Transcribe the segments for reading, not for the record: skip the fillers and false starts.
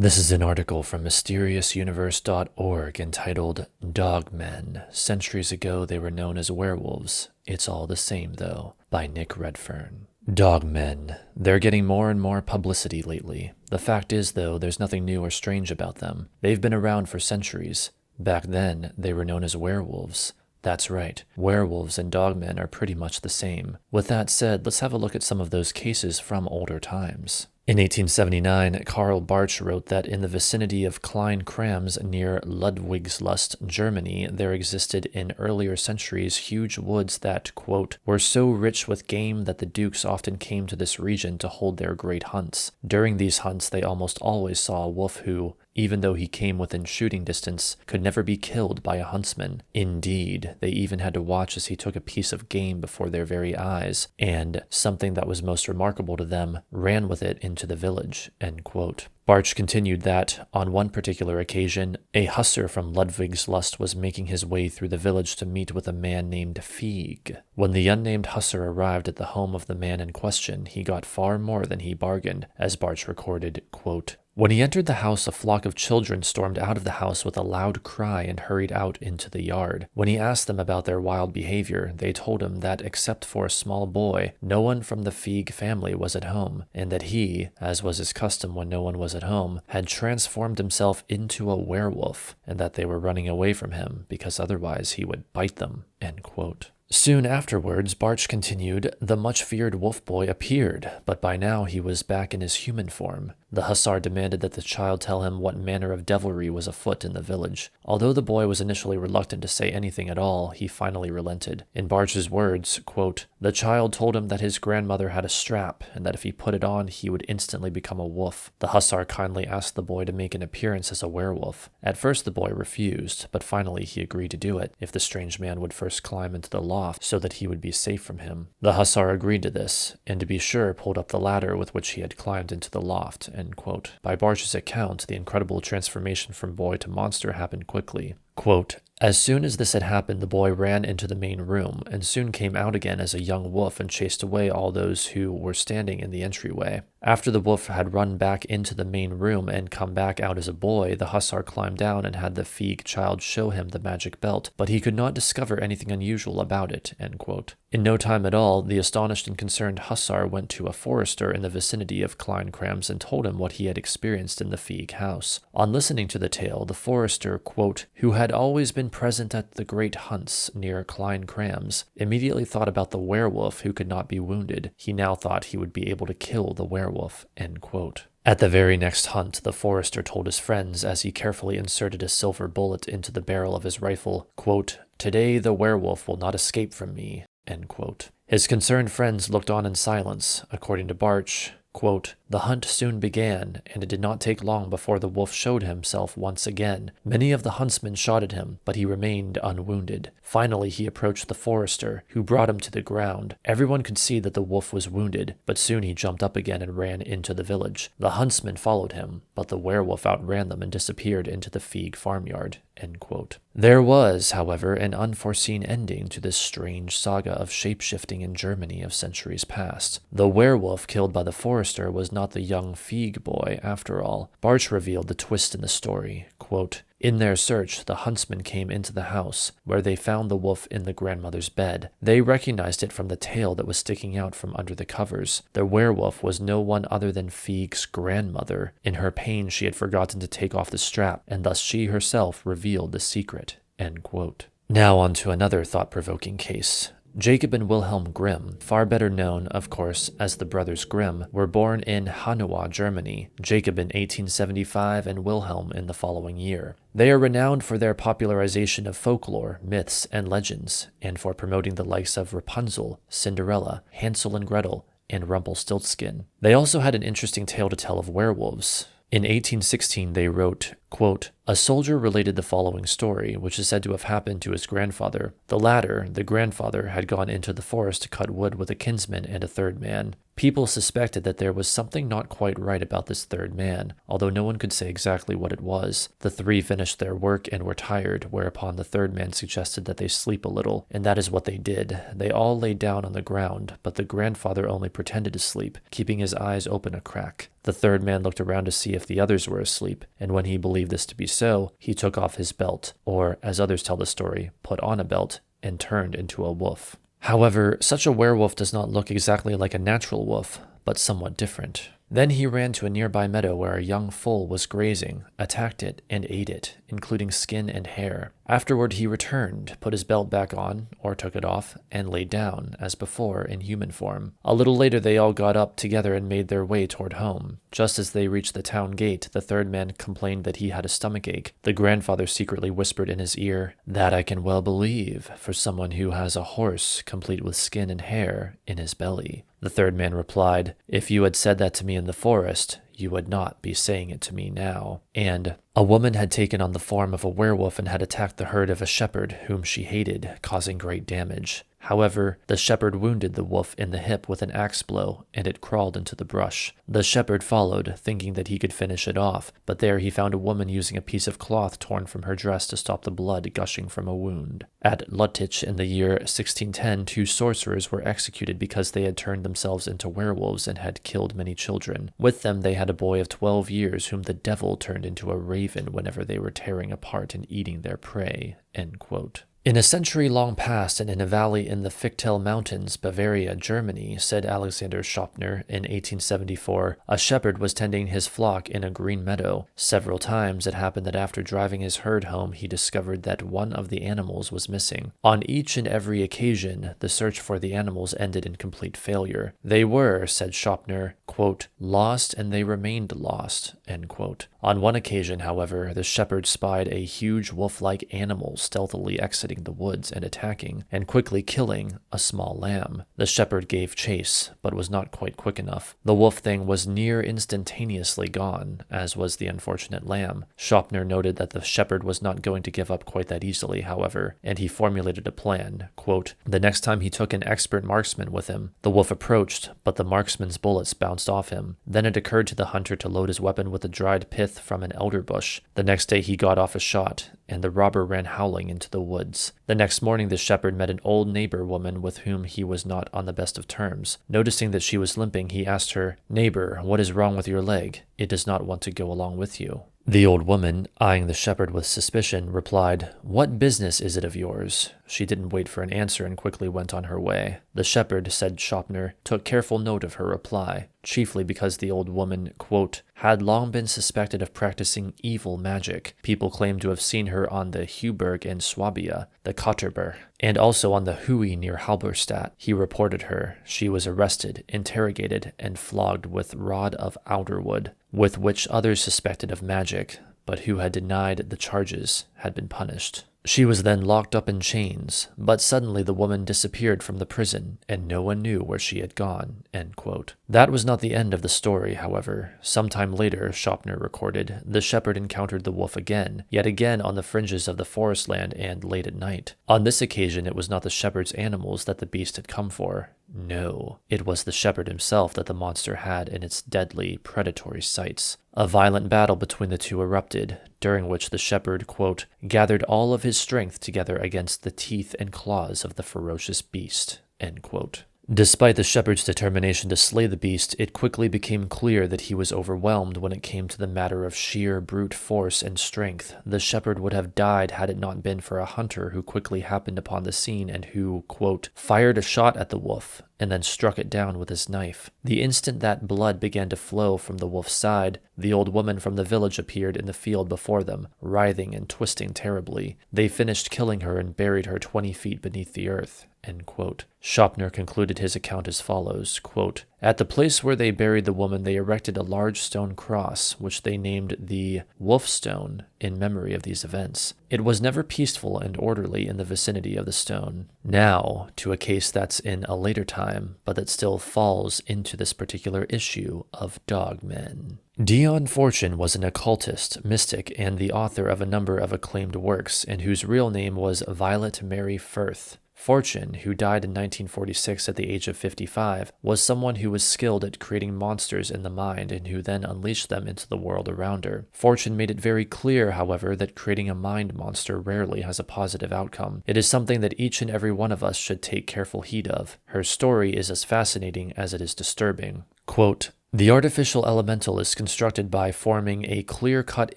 This is an article from MysteriousUniverse.org entitled Dogmen. Centuries ago they were known as werewolves. It's all the same though, by Nick Redfern. Dogmen. They're getting more and more publicity lately. The fact is though, there's nothing new or strange about them. They've been around for centuries. Back then, they were known as werewolves. That's right, werewolves and dogmen are pretty much the same. With that said, let's have a look at some of those cases from older times. In 1879, Karl Barth wrote that in the vicinity of Klein Krams near Ludwigslust, Germany, there existed in earlier centuries huge woods that, quote, were so rich with game that the dukes often came to this region to hold their great hunts. During these hunts, they almost always saw a wolf who, even though he came within shooting distance, could never be killed by a huntsman. Indeed, they even had to watch as he took a piece of game before their very eyes, and, something that was most remarkable to them, ran with it into the village, end quote. Barch continued that, on one particular occasion, a hussar from Ludwigslust was making his way through the village to meet with a man named Feig. When the unnamed hussar arrived at the home of the man in question, he got far more than he bargained, as Barch recorded, quote, when he entered the house, a flock of children stormed out of the house with a loud cry and hurried out into the yard. When he asked them about their wild behavior, they told him that except for a small boy, no one from the Feig family was at home, and that he, as was his custom when no one was at home, had transformed himself into a werewolf, and that they were running away from him because otherwise he would bite them, end quote. Soon afterwards, Barch continued, the much-feared wolf boy appeared, but by now he was back in his human form. The hussar demanded that the child tell him what manner of devilry was afoot in the village. Although the boy was initially reluctant to say anything at all, he finally relented. In Barch's words, quote, the child told him that his grandmother had a strap, and that if he put it on, he would instantly become a wolf. The hussar kindly asked the boy to make an appearance as a werewolf. At first the boy refused, but finally he agreed to do it, if the strange man would first climb into the loft so that he would be safe from him. The hussar agreed to this, and to be sure pulled up the ladder with which he had climbed into the loft, end quote. By Barch's account, the incredible transformation from boy to monster happened quickly. Quote, as soon as this had happened, the boy ran into the main room, and soon came out again as a young wolf and chased away all those who were standing in the entryway. After the wolf had run back into the main room and come back out as a boy, the hussar climbed down and had the Feig child show him the magic belt, but he could not discover anything unusual about it, end quote. In no time at all, the astonished and concerned hussar went to a forester in the vicinity of Klein Krams and told him what he had experienced in the Feig house. On listening to the tale, the forester, quote, who had always been present at the great hunts near Klein Krams, immediately thought about the werewolf who could not be wounded. He now thought he would be able to kill the werewolf, end quote. At the very next hunt, the forester told his friends as he carefully inserted a silver bullet into the barrel of his rifle, quote, today the werewolf will not escape from me, end quote. His concerned friends looked on in silence. According to Barch, quote, the hunt soon began, and it did not take long before the wolf showed himself once again. Many of the huntsmen shot at him, but he remained unwounded. Finally, he approached the forester, who brought him to the ground. Everyone could see that the wolf was wounded, but soon he jumped up again and ran into the village. The huntsmen followed him, but the werewolf outran them and disappeared into the Feig farmyard, end quote. There was, however, an unforeseen ending to this strange saga of shape-shifting in Germany of centuries past. The werewolf killed by the forester was not the young Feig boy, after all. Barch revealed the twist in the story. Quote, in their search, the huntsmen came into the house, where they found the wolf in the grandmother's bed. They recognized it from the tail that was sticking out from under the covers. The werewolf was no one other than Feig's grandmother. In her pain, she had forgotten to take off the strap, and thus she herself revealed the secret, end quote. Now on to another thought-provoking case. Jacob and Wilhelm Grimm, far better known, of course, as the Brothers Grimm, were born in Hanau, Germany, Jacob in 1875 and Wilhelm in the following year. They are renowned for their popularization of folklore, myths, and legends, and for promoting the likes of Rapunzel, Cinderella, Hansel and Gretel, and Rumpelstiltskin. They also had an interesting tale to tell of werewolves. In 1816, they wrote, quote, a soldier related the following story, which is said to have happened to his grandfather. The latter, the grandfather, had gone into the forest to cut wood with a kinsman and a third man. People suspected that there was something not quite right about this third man, although no one could say exactly what it was. The three finished their work and were tired, whereupon the third man suggested that they sleep a little, and that is what they did. They all lay down on the ground, but the grandfather only pretended to sleep, keeping his eyes open a crack. The third man looked around to see if the others were asleep, and when he believed this to be so, he took off his belt, or, as others tell the story, put on a belt, and turned into a wolf. However, such a werewolf does not look exactly like a natural wolf, but somewhat different. Then he ran to a nearby meadow where a young foal was grazing, attacked it, and ate it, including skin and hair. Afterward he returned, put his belt back on, or took it off, and lay down, as before, in human form. A little later they all got up together and made their way toward home. Just as they reached the town gate, the third man complained that he had a stomachache. The grandfather secretly whispered in his ear, "That I can well believe, for someone who has a horse, complete with skin and hair, in his belly." The third man replied, "If you had said that to me in the forest, you would not be saying it to me now." And a woman had taken on the form of a werewolf and had attacked the herd of a shepherd whom she hated, causing great damage. However, the shepherd wounded the wolf in the hip with an axe blow, and it crawled into the brush. The shepherd followed, thinking that he could finish it off, but there he found a woman using a piece of cloth torn from her dress to stop the blood gushing from a wound. At Luttich in the year 1610, 2 sorcerers were executed because they had turned themselves into werewolves and had killed many children. With them they had a boy of 12 years whom the devil turned into a raven whenever they were tearing apart and eating their prey. End quote. In a century long past and in a valley in the Fichtel Mountains, Bavaria, Germany, said Alexander Schoppner in 1874, a shepherd was tending his flock in a green meadow. Several times it happened that after driving his herd home, he discovered that one of the animals was missing. On each and every occasion, the search for the animals ended in complete failure. They were, said Schoppner, quote, lost and they remained lost, end quote. On one occasion, however, the shepherd spied a huge wolf-like animal stealthily exiting the woods and attacking, and quickly killing, a small lamb. The shepherd gave chase, but was not quite quick enough. The wolf thing was near instantaneously gone, as was the unfortunate lamb. Schoppner noted that the shepherd was not going to give up quite that easily, however, and he formulated a plan. Quote, the next time he took an expert marksman with him. The wolf approached, but the marksman's bullets bounced off him. Then it occurred to the hunter to load his weapon with a dried pith from an elderbush. The next day he got off a shot, and the robber ran howling into the woods. The next morning the shepherd met an old neighbor woman with whom he was not on the best of terms. Noticing that she was limping, he asked her, "Neighbor, what is wrong with your leg? It does not want to go along with you." The old woman, eyeing the shepherd with suspicion, replied, "What business is it of yours?" She didn't wait for an answer and quickly went on her way. The shepherd, said Schoppner, took careful note of her reply, chiefly because the old woman, quote, had long been suspected of practicing evil magic. People claimed to have seen her on the Heuberg in Swabia, the Kotterber, and also on the Hui near Halberstadt. He reported her. She was arrested, interrogated, and flogged with rod of alderwood, with which others suspected of magic, but who had denied the charges, had been punished. She was then locked up in chains, but suddenly the woman disappeared from the prison, and no one knew where she had gone, end quote. That was not the end of the story, however. Sometime later, Schoppner recorded, the shepherd encountered the wolf again, yet again on the fringes of the forest land and late at night. On this occasion, it was not the shepherd's animals that the beast had come for. No, it was the shepherd himself that the monster had in its deadly, predatory sights. A violent battle between the two erupted, during which the shepherd, quote, gathered all of his strength together against the teeth and claws of the ferocious beast, end quote. Despite the shepherd's determination to slay the beast, it quickly became clear that he was overwhelmed when it came to the matter of sheer brute force and strength. The shepherd would have died had it not been for a hunter who quickly happened upon the scene and who, quote, fired a shot at the wolf and then struck it down with his knife. The instant that blood began to flow from the wolf's side, the old woman from the village appeared in the field before them, writhing and twisting terribly. They finished killing her and buried her 20 feet beneath the earth. End quote. Schoppner concluded his account as follows, quote, at the place where they buried the woman, they erected a large stone cross, which they named the Wolf Stone in memory of these events. It was never peaceful and orderly in the vicinity of the stone. Now, to a case that's in a later time, but that still falls into this particular issue of Dogmen. Dion Fortune was an occultist, mystic, and the author of a number of acclaimed works, and whose real name was Violet Mary Firth. Fortune, who died in 1946 at the age of 55, was someone who was skilled at creating monsters in the mind and who then unleashed them into the world around her. Fortune made it very clear, however, that creating a mind monster rarely has a positive outcome. It is something that each and every one of us should take careful heed of. Her story is as fascinating as it is disturbing. Quote, "The artificial elemental is constructed by forming a clear-cut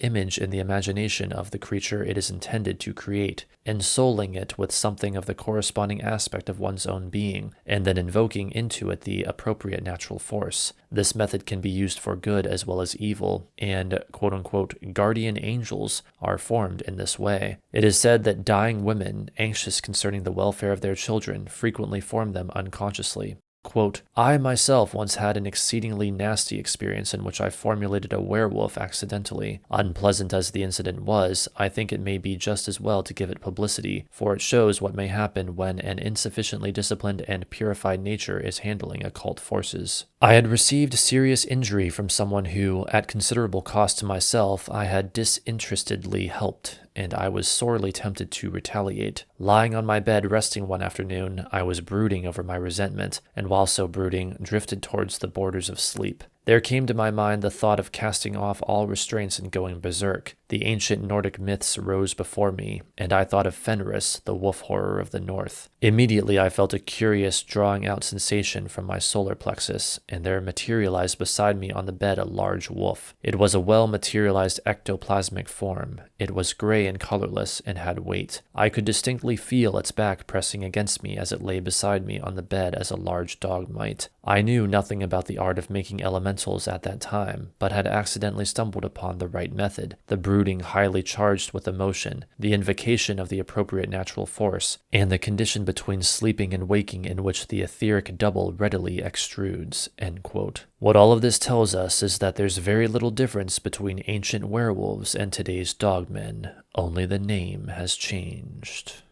image in the imagination of the creature it is intended to create, ensouling it with something of the corresponding aspect of one's own being, and then invoking into it the appropriate natural force. This method can be used for good as well as evil, and quote-unquote guardian angels are formed in this way. It is said that dying women, anxious concerning the welfare of their children, frequently form them unconsciously. Quote, I myself once had an exceedingly nasty experience in which I formulated a werewolf accidentally. Unpleasant as the incident was, I think it may be just as well to give it publicity, for it shows what may happen when an insufficiently disciplined and purified nature is handling occult forces. I had received serious injury from someone who, at considerable cost to myself, I had disinterestedly helped, and I was sorely tempted to retaliate. Lying on my bed resting one afternoon, I was brooding over my resentment, and while so brooding, drifted towards the borders of sleep. There came to my mind the thought of casting off all restraints and going berserk. The ancient Nordic myths rose before me, and I thought of Fenris, the wolf horror of the north. Immediately I felt a curious drawing out sensation from my solar plexus, and there materialized beside me on the bed a large wolf. It was a well-materialized ectoplasmic form. It was gray and colorless, and had weight. I could distinctly feel its back pressing against me as it lay beside me on the bed as a large dog might. I knew nothing about the art of making elementals at that time, but had accidentally stumbled upon the right method, the brooding highly charged with emotion, the invocation of the appropriate natural force, and the condition between sleeping and waking in which the etheric double readily extrudes." End quote. What all of this tells us is that there's very little difference between ancient werewolves and today's dogmen, only the name has changed.